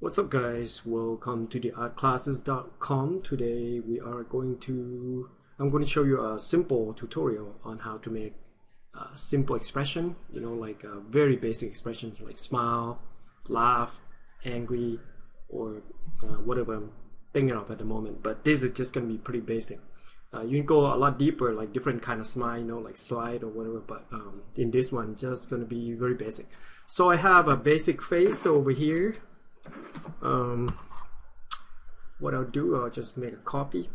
What's up guys, welcome to the artclasses.com. Today I'm going to show you a simple tutorial on how to make a simple expression, like very basic expressions like smile, laugh, angry, or whatever I'm thinking of at the moment. But this is just going to be pretty basic. You can go a lot deeper, like different kind of smile, like slide or whatever, but in this one just going to be very basic. So I have a basic face over here. What I'll do, I'll just make a copy,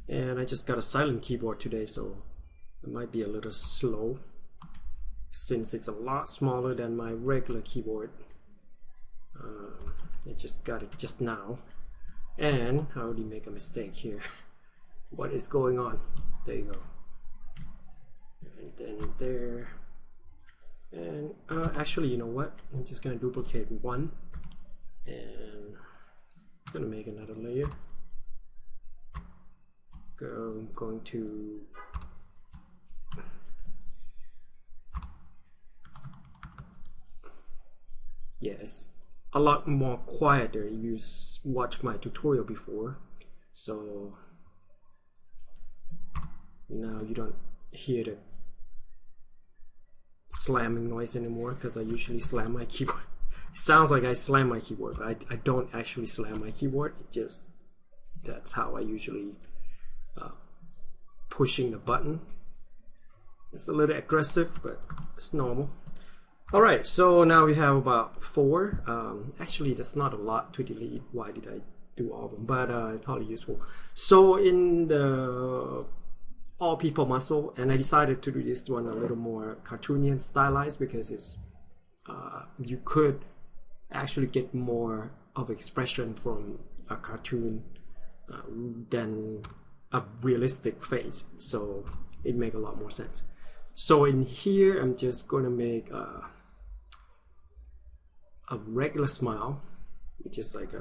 and I just got a silent keyboard today, so it might be a little slow since it's a lot smaller than my regular keyboard. I just got it just now, and I already make a mistake here. What is going on? There you go, and then there. And actually, you know what? I'm just gonna duplicate one, and I'm gonna make another layer. I'm going to yes, a lot more quieter if you watched my tutorial before. So now you don't hear the slamming noise anymore, because I usually slam my keyboard. It sounds like I slam my keyboard, but I don't actually slam my keyboard. It just, that's how I usually pushing the button. It's a little aggressive, but it's normal. Alright, so now we have about 4. Actually, that's not a lot to delete. Why did I do all of them? But it's probably useful. So in the all people muscle, and I decided to do this one a little more cartoony and stylized, because it's you could actually get more of expression from a cartoon than a realistic face, so it makes a lot more sense. So in here I'm just going to make a regular smile, which is like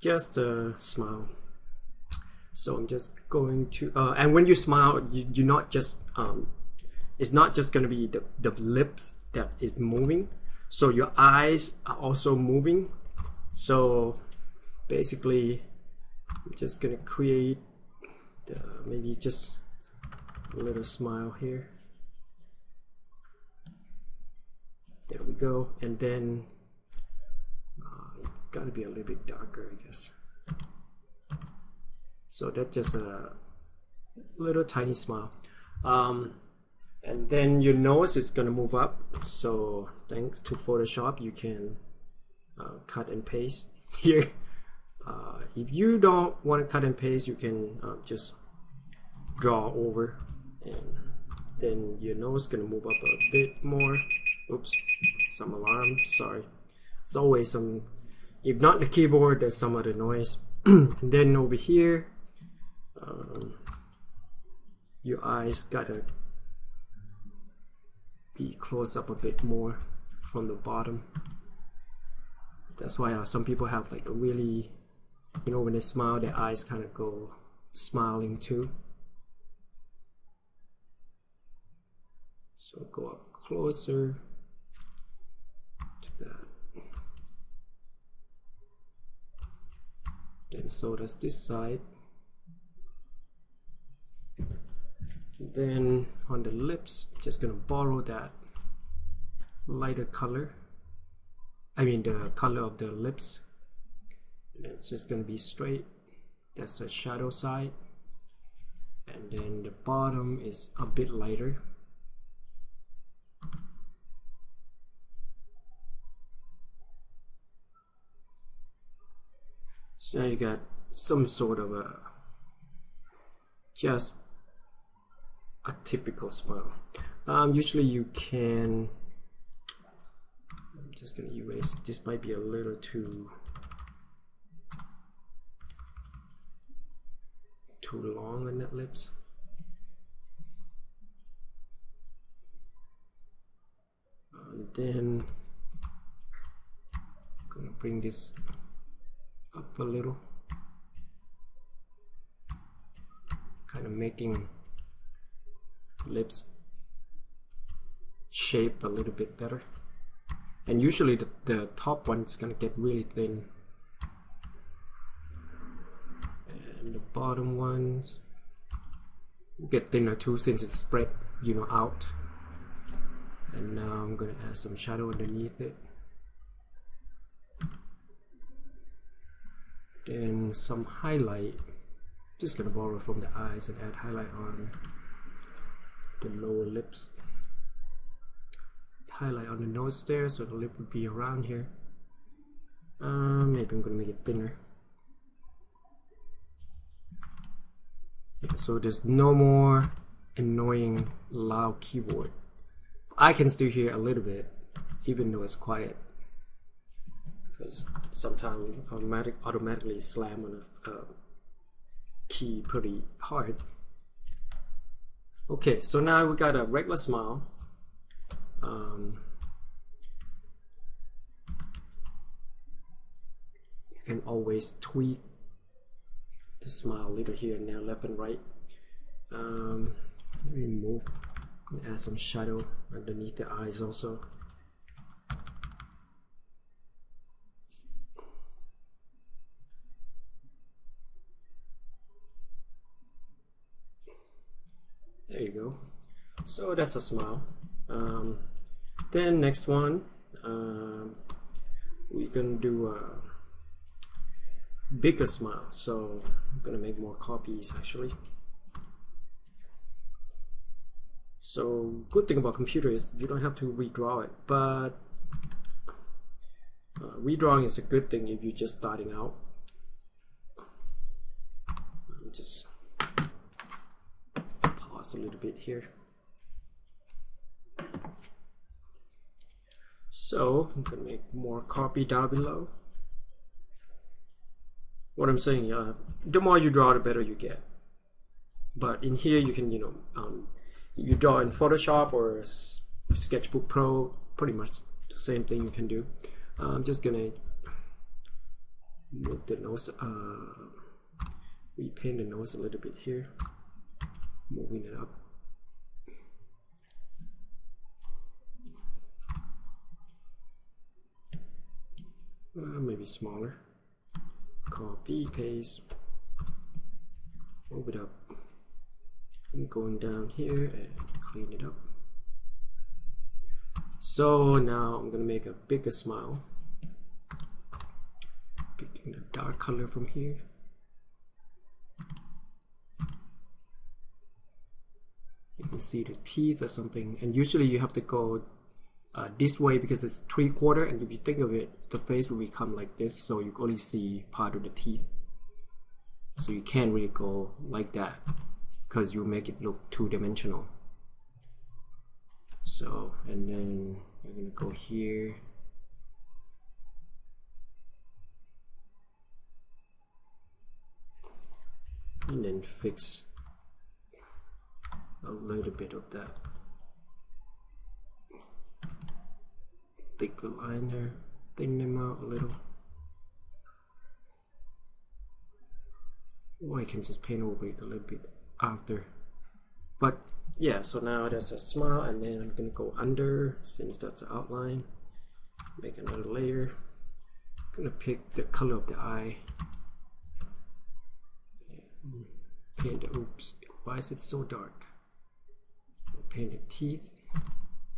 just a smile. So I'm just going to, and when you smile, you're not just, it's not just going to be the lips that is moving. So your eyes are also moving. So basically, I'm just going to create maybe just a little smile here. There we go. And then it's got to be a little bit darker, I guess. So that's just a little tiny smile. And then your nose is going to move up. So thanks to Photoshop, you can cut and paste here. If you don't want to cut and paste, you can just draw over, and then your nose is going to move up a bit more. Oops, some alarm, sorry. It's always some, if not the keyboard, there's some other noise. And then over here, your eyes gotta be close up a bit more from the bottom. That's why some people have like a really, when they smile, their eyes kind of go smiling too. So go up closer to that. Then so does this side. Then on the lips, just gonna borrow that lighter color. I mean the color of the lips. And it's just gonna be straight. That's the shadow side. And then the bottom is a bit lighter. So now you got some sort of just a typical smile. Usually you can, I'm just going to erase, this might be a little too long on that lips. And then I'm going to bring this up a little, kind of making lips shape a little bit better. and usually the top one is gonna get really thin, and the bottom ones get thinner too since it's spread, you know, out. And now I'm gonna add some shadow underneath it, then some highlight. Just gonna borrow from the eyes and add highlight on the lower lips, highlight on the nose there, so the lip would be around here. Maybe I'm gonna make it thinner. Yeah, so there's no more annoying loud keyboard. I can still hear a little bit even though it's quiet, because sometimes automatically slam on a key pretty hard. Okay, so now we got a regular smile. You can always tweak the smile a little here and there, left and right. Remove, add some shadow underneath the eyes also. There you go. So that's a smile. Then next one, we can do a bigger smile. So I'm gonna make more copies actually. So good thing about computer is you don't have to redraw it, but redrawing is a good thing if you're just starting out. Just pause a little bit here. So I'm gonna make more copy down below. What I'm saying, the more you draw, the better you get. But in here, you can, you draw in Photoshop or Sketchbook Pro, pretty much the same thing you can do. I'm just gonna move the nose, repaint the nose a little bit here, moving it up. Maybe smaller. Copy, paste, move it up. I'm going down here and clean it up. So now I'm gonna make a bigger smile. Picking the dark color from here. You can see the teeth or something, and usually you have to go this way because it's 3/4, and if you think of it, the face will become like this, so you only see part of the teeth. So you can't really go like that because you make it look two-dimensional. So, and then I'm gonna go here. And then fix a little bit of that. Thicker liner, thin them out a little. Or I can just paint over it a little bit after. But yeah, so now there's a smile, and then I'm gonna go under, since that's the outline. Make another layer. I'm gonna pick the color of the eye. And paint the, oops, why is it so dark? Paint the teeth.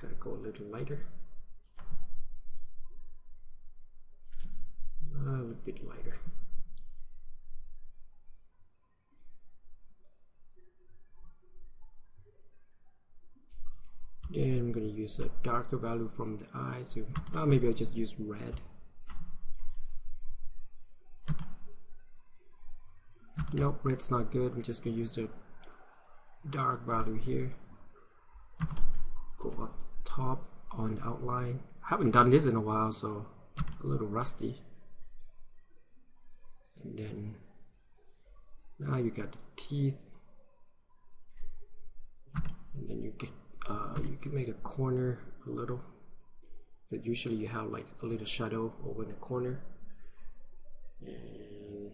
Gotta go a little lighter. A little bit lighter. Then I'm going to use a darker value from the eyes. So, maybe I'll just use red. Nope, red's not good. I'm just going to use a dark value here. Go up top on the outline. I haven't done this in a while, so a little rusty. And then now you got the teeth, and then you can make a corner a little, but usually you have like a little shadow over the corner, and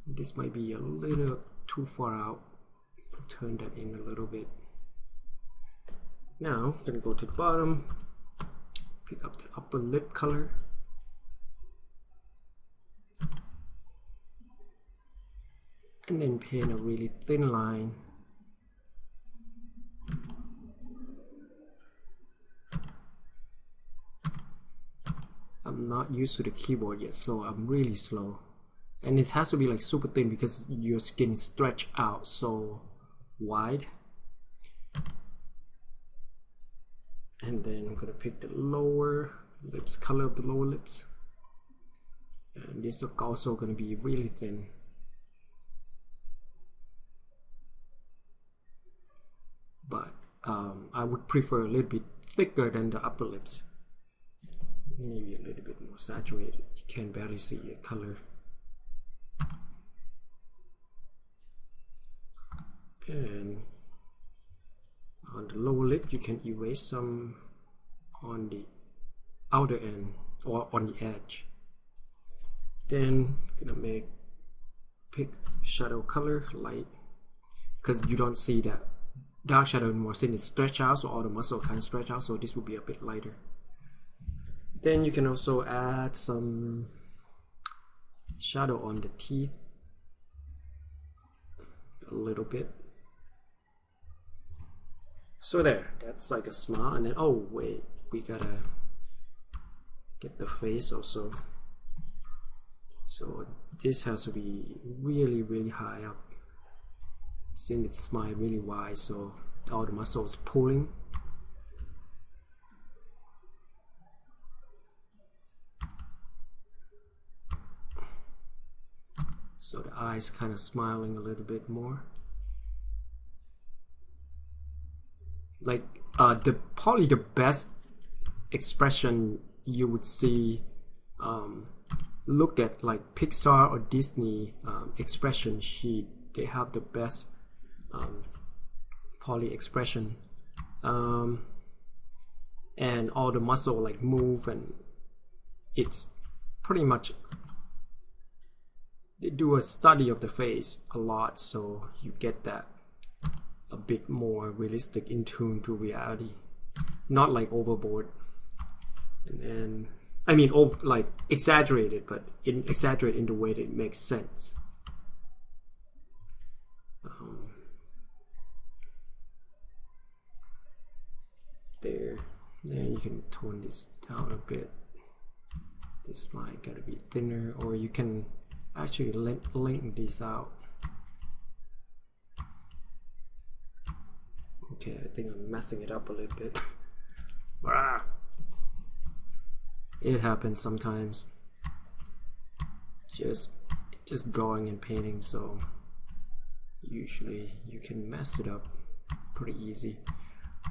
this might be a little too far out. Turn that in a little bit. Now I'm gonna go to the bottom, pick up the upper lip color. And then paint a really thin line. I'm not used to the keyboard yet, so I'm really slow. And it has to be like super thin because your skin stretch out so wide. And then I'm gonna pick the lower lips, color of the lower lips. And this is also gonna be really thin. But I would prefer a little bit thicker than the upper lips. Maybe a little bit more saturated. You can barely see the color. And on the lower lip, you can erase some on the outer end or on the edge. Then gonna pick shadow color light, because you don't see that dark shadow anymore since it stretch out, so all the muscle kind of stretch out, so this will be a bit lighter. Then you can also add some shadow on the teeth, a little bit. So there, that's like a smile. And then, oh wait, we gotta get the face also. So this has to be really, really high up, since it's smile really wide, so all the muscles pulling. So the eyes kind of smiling a little bit more. Like probably the best expression you would see, look at like Pixar or Disney expression sheet. They have the best poly expression, and all the muscle like move, and it's pretty much, they do a study of the face a lot, so you get that a bit more realistic, in tune to reality, not like overboard. And then I mean like exaggerated, but exaggerate in the way that it makes sense. There. Then you can tone this down a bit. This might gotta be thinner, or you can actually lengthen these out. Okay, I think I'm messing it up a little bit. It happens sometimes. Just drawing and painting, so usually you can mess it up pretty easy.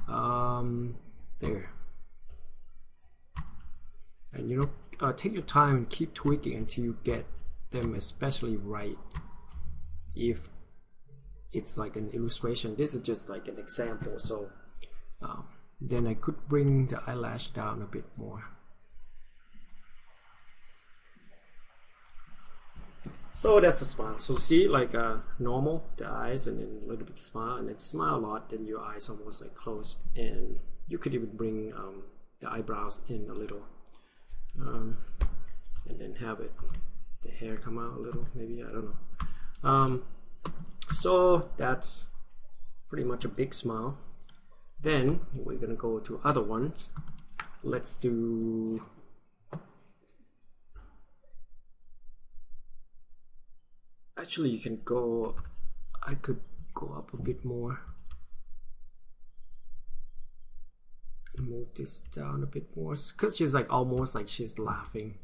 There. And you know, take your time and keep tweaking until you get them especially right. If it's like an illustration, this is just like an example, so then I could bring the eyelash down a bit more. So that's a smile. So see, like normal, the eyes, and then a little bit smile, and then smile a lot, then your eyes almost like closed, and you could even bring the eyebrows in a little, and then have the hair come out a little, maybe, I don't know. So that's pretty much a big smile. Then we're gonna go to other ones. Let's do, actually you can go, I could go up a bit more and move this down a bit more, because she's like almost like she's laughing.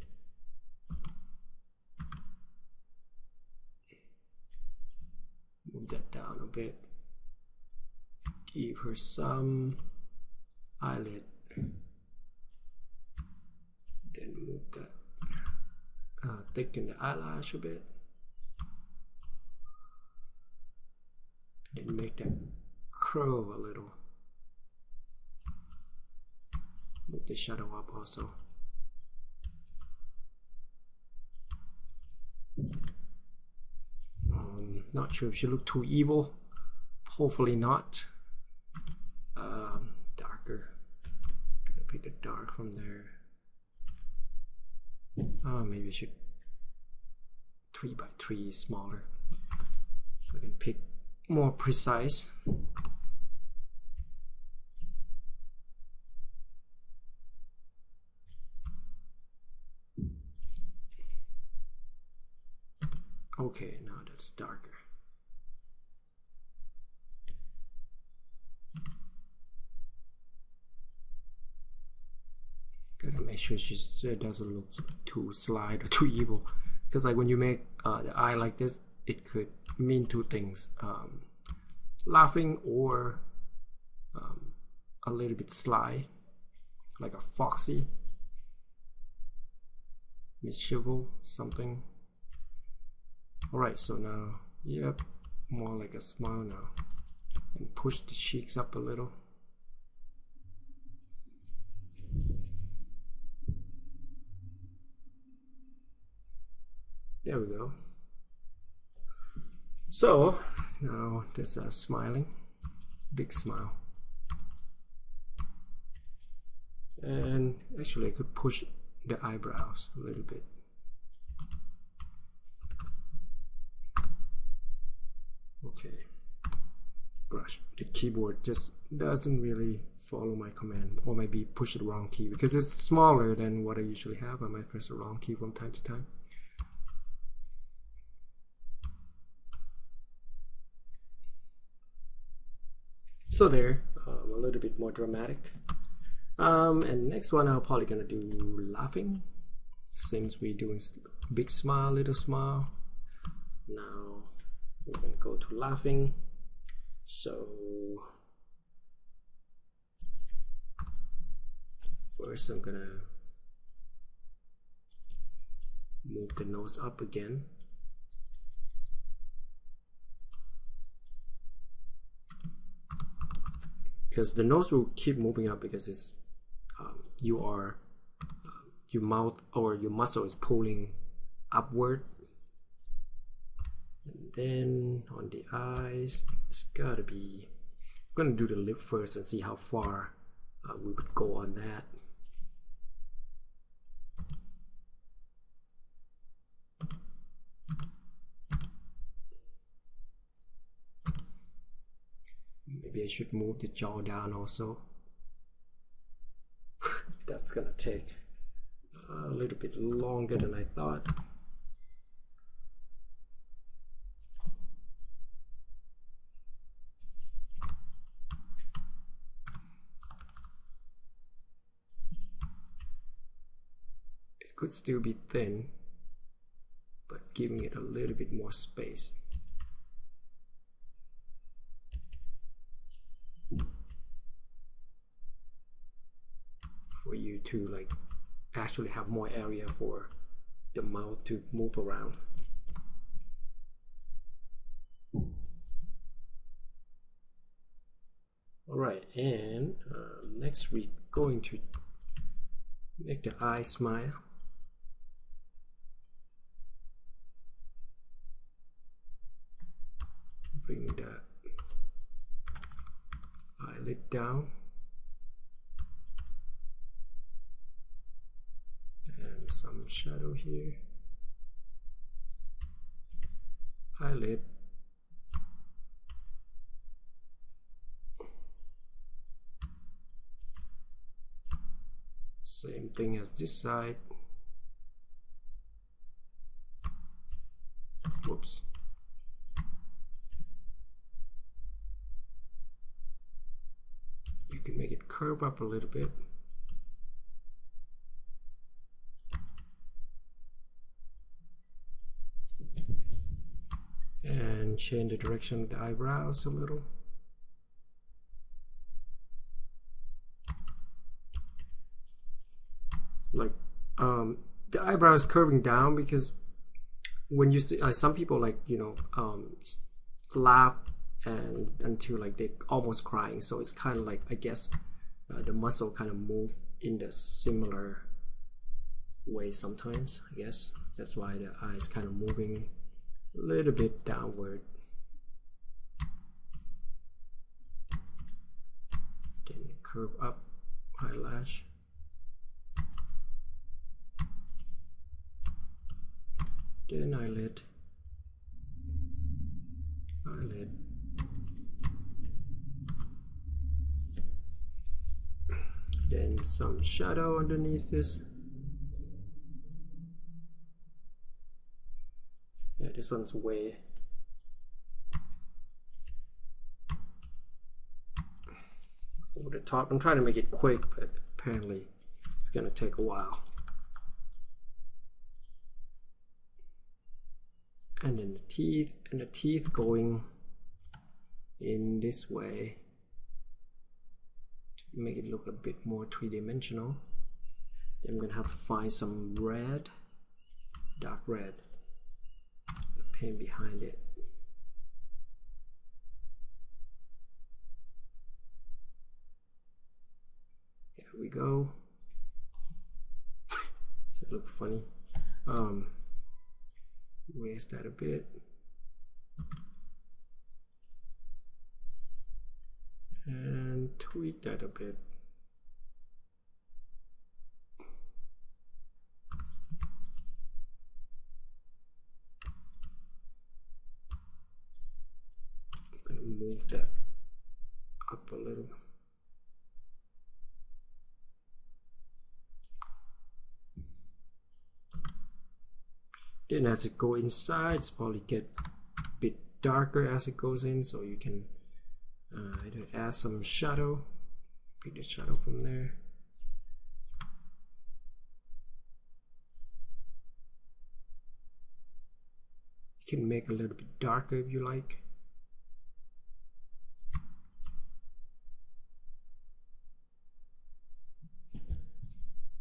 Move that down a bit, give her some eyelid, then move that, thicken the eyelash a bit, and make that curl a little. Move the shadow up also. Not sure if she looked too evil. Hopefully not. Darker. Gotta pick the dark from there. Maybe I should 3 by 3 smaller, so I can pick more precise. Okay, now that's darker. Gotta make sure she doesn't look too slight or too evil, because like when you make the eye like this, it could mean two things: laughing or a little bit sly, like a foxy, mischievous something. Alright, so now, yep, more like a smile now, and push the cheeks up a little. There we go. So now there's a smiling, big smile. And actually I could push the eyebrows a little bit. Okay. Gosh, the keyboard just doesn't really follow my command, or maybe push the wrong key because it's smaller than what I usually have. I might press the wrong key from time to time. So there, a little bit more dramatic. And next one I'm probably gonna do laughing, since we're doing big smile, little smile. Now we're gonna go to laughing. So first I'm gonna move the nose up again. Because the nose will keep moving up because it's your mouth or your muscle is pulling upward. And then on the eyes, it's gotta be, I'm gonna do the lip first and see how far we would go on that. Maybe I should move the jaw down also. That's gonna take a little bit longer than I thought. It could still be thin, but giving it a little bit more space. For you to like actually have more area for the mouth to move around. Alright, and next we're going to make the eye smile. Bring the eyelid down. And some shadow here. Eyelid. Same thing as this side. Whoops. You can make it curve up a little bit. And change the direction of the eyebrows a little. Like the eyebrows curving down because when you see some people like laugh and until like they almost crying, so it's kind of like I guess the muscle kind of move in the similar way sometimes. I guess that's why the eyes kind of moving a little bit downward. Then curve up eyelash. then eyelid, then some shadow underneath this. Yeah, this one's way over the top. I'm trying to make it quick, but apparently it's gonna take a while. And then the teeth going in this way to make it look a bit more three-dimensional. Then I'm gonna have to find some red, dark red, paint behind it. There we go. Does it look funny? Raise that a bit. And tweak that a bit. I'm going to move that up a little. Then as it goes inside, it's probably get a bit darker as it goes in, so you can either add some shadow, pick the shadow from there. You can make a little bit darker if you like.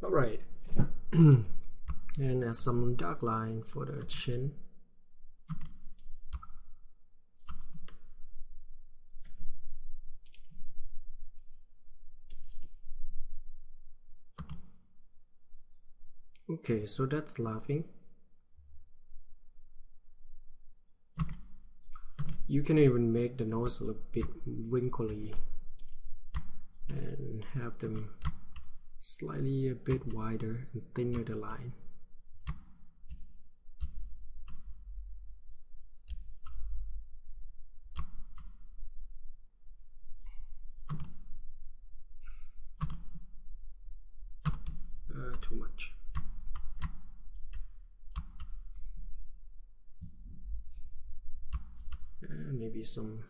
All right. And add some dark line for the chin. Okay, so that's laughing. You can even make the nose a little bit wrinkly and have them slightly a bit wider and thinner the line. Too much. And maybe some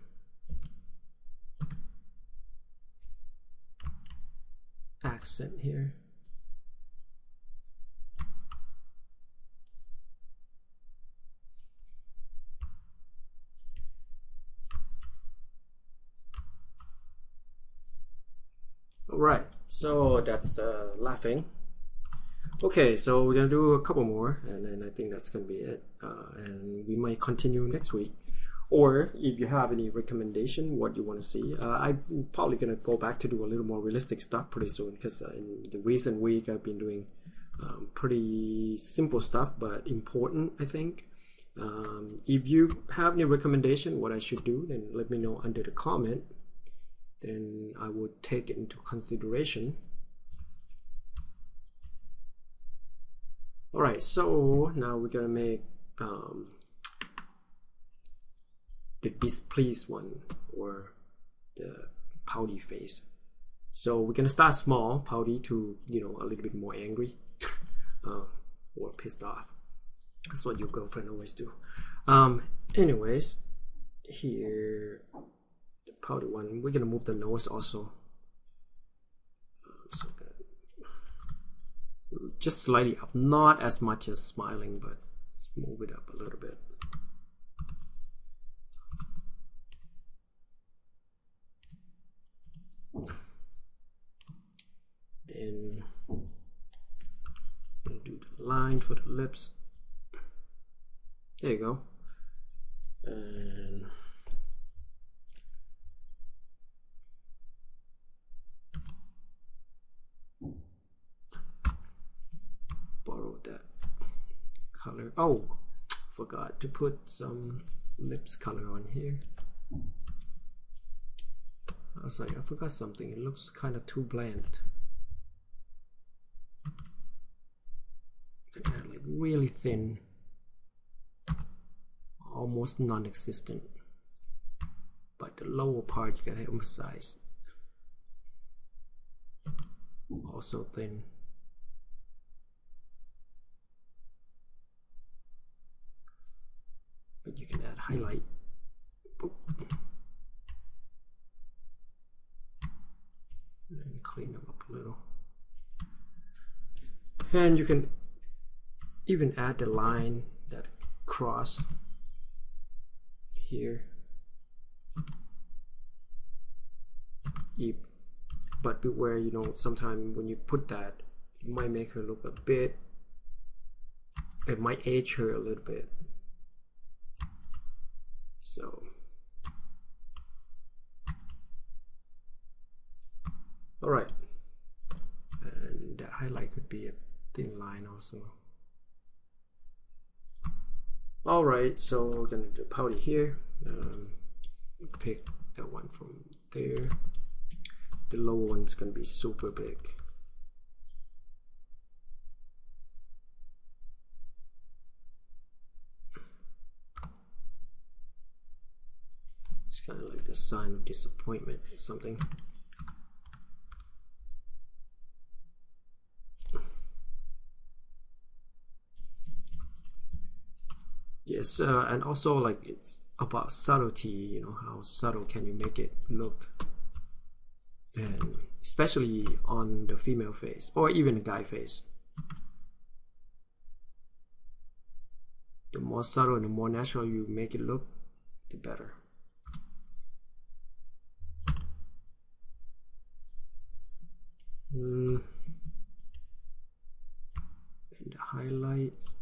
accent here. All right, so that's laughing. Okay, so we're gonna do a couple more, and then I think that's gonna be it. And we might continue next week. Or if you have any recommendation, what you want to see, I'm probably gonna go back to do a little more realistic stuff pretty soon, because in the recent week I've been doing pretty simple stuff, but important, I think. If you have any recommendation what I should do, then let me know under the comment. Then I would take it into consideration. All right, so now we're gonna make the displeased one, or the pouty face. So we're gonna start small, pouty to, you know, a little bit more angry or pissed off. That's what your girlfriend always do. Anyways, here the pouty one, we're gonna move the nose also. So just slightly up, not as much as smiling, but let's move it up a little bit. Then I'm gonna do the line for the lips. There you go. And borrow that color. Oh, forgot to put some lips color on here. I was like, I forgot something. It looks kind of too bland. Add like really thin almost non-existent, but the lower part you gotta emphasize. Also thin. But you can add highlight. Boop. And clean them up a little. And you can even add the line that cross here. But beware, you know, sometimes when you put that, it might make her look a bit, it might age her a little bit. So all right, and the highlight could be a thin line also. All right, so we're gonna do Pouty here. Pick that one from there. The lower one's gonna be super big. It's kind of like the sign of disappointment or something. Yes, and also like it's about subtlety, you know, how subtle can you make it look, and especially on the female face or even the guy face. The more subtle and the more natural you make it look, the better. And the highlights.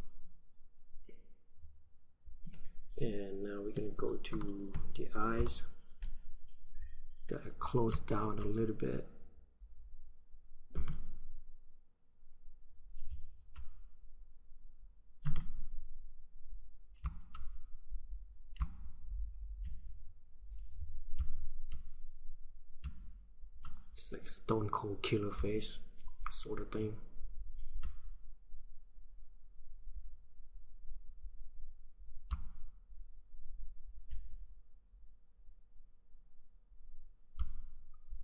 And now we're gonna go to the eyes. Gotta close down a little bit. It's like stone cold killer face sort of thing.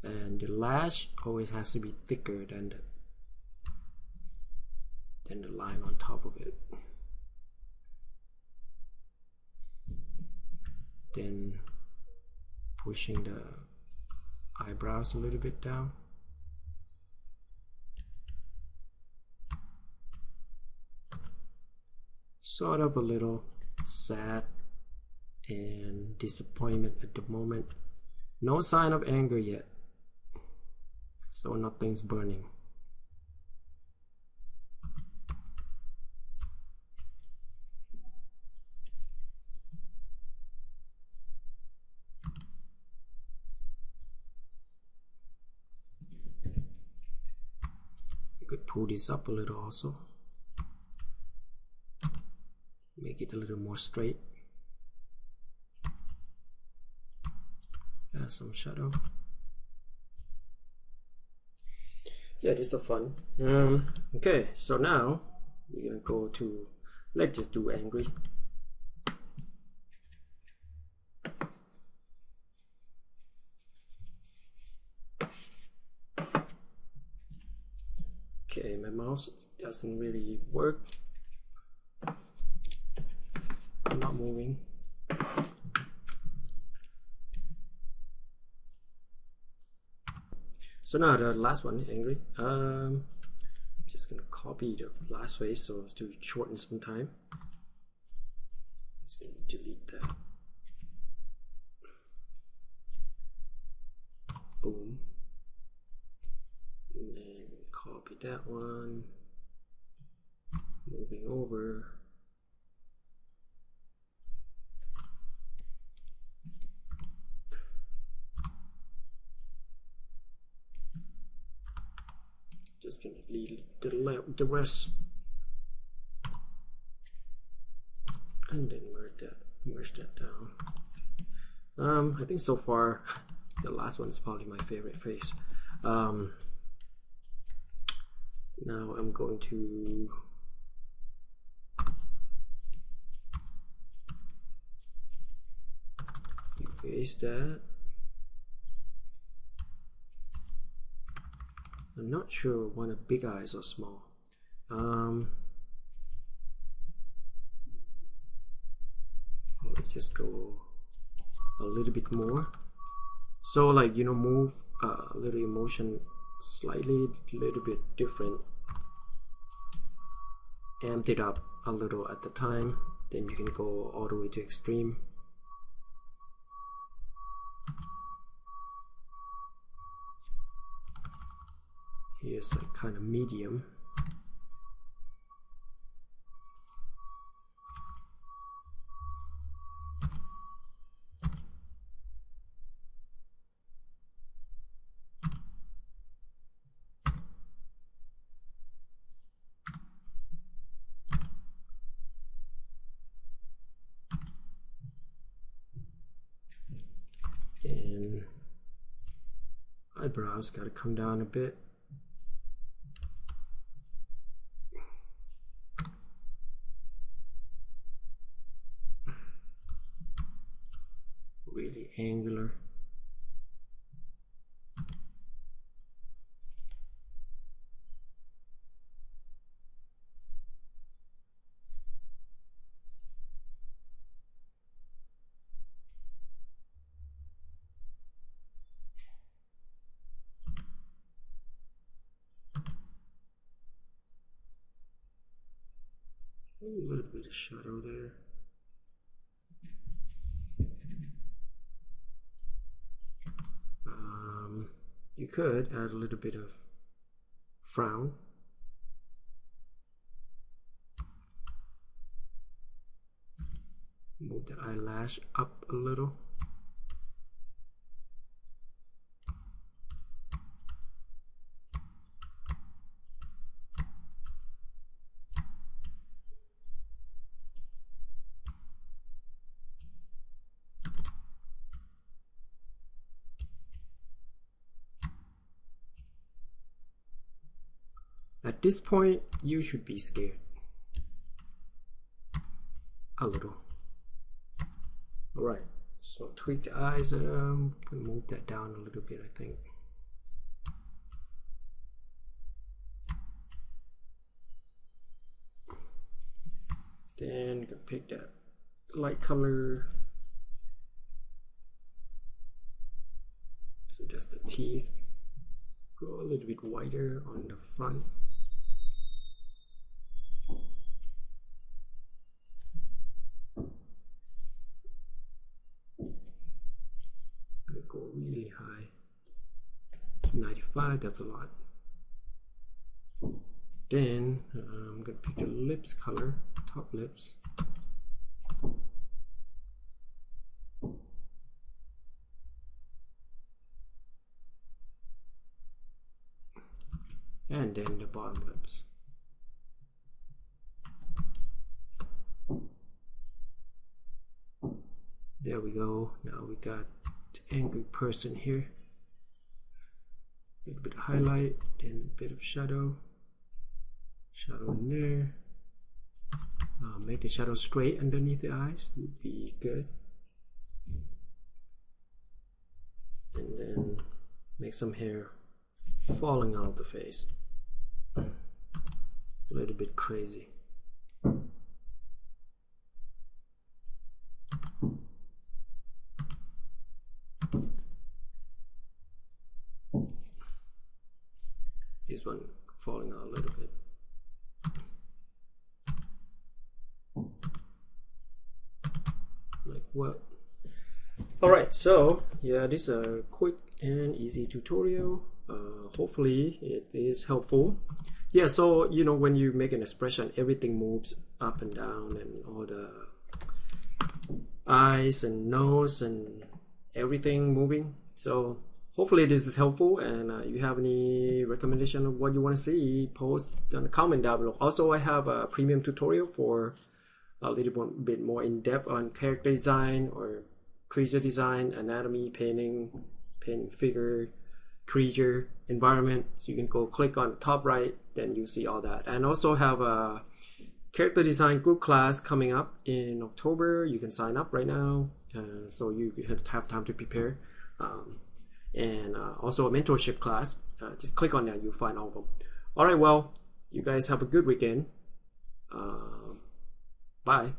And the lash always has to be thicker than the line on top of it. Then pushing the eyebrows a little bit down. Sort of a little sad and disappointment at the moment. No sign of anger yet. So nothing's burning. You could pull this up a little also. Make it a little more straight. Add some shadow. Yeah, these are fun. Okay, so now we're gonna go to, let's just do angry. Okay, my mouse doesn't really work. I'm not moving. So now the last one, angry. Just gonna copy the last face so to shorten some time. Just gonna delete that. Boom. And then copy that one. Moving over. Just gonna leave the rest, and then merge that down. I think so far the last one is probably my favorite face. Now I'm going to face that. I'm not sure one of big eyes or small. Let's just go a little bit more. So like, you know, move a little emotion slightly, a little bit different. Amped it up a little at the time, then you can go all the way to extreme. Here's like kind of medium. And eyebrows got to come down a bit. Really angular. A little bit of shadow there. You could add a little bit of frown. Move the eyelash up a little. At this point, you should be scared. A little. Alright, so tweak the eyes, move that down a little bit, I think. Then you can pick that light color. So just the teeth. Go a little bit wider on the front. Go really high. 95, that's a lot. Then I'm gonna pick the lips color, top lips. And then the bottom lips. There we go. Now we got the angry person here. A little bit of highlight, then a bit of shadow. Shadow in there. Make the shadow straight underneath the eyes would be good. And then make some hair falling out of the face. A little bit crazy. This one falling out a little bit. Like what? Alright, so yeah, this is a quick and easy tutorial. Hopefully it is helpful. Yeah, so you know, when you make an expression, everything moves up and down, and all the eyes and nose and everything moving. So hopefully this is helpful, and you have any recommendation of what you want to see, post on the comment down below. Also, I have a premium tutorial for a little bit more in depth on character design or creature design, anatomy, painting figure, creature, environment. So you can go click on the top right, then you see all that. And also have a character design group class coming up in October. You can sign up right now, so you have time to prepare. And also a mentorship class. Just click on that, you'll find all of them. All right, well, you guys have a good weekend. Bye.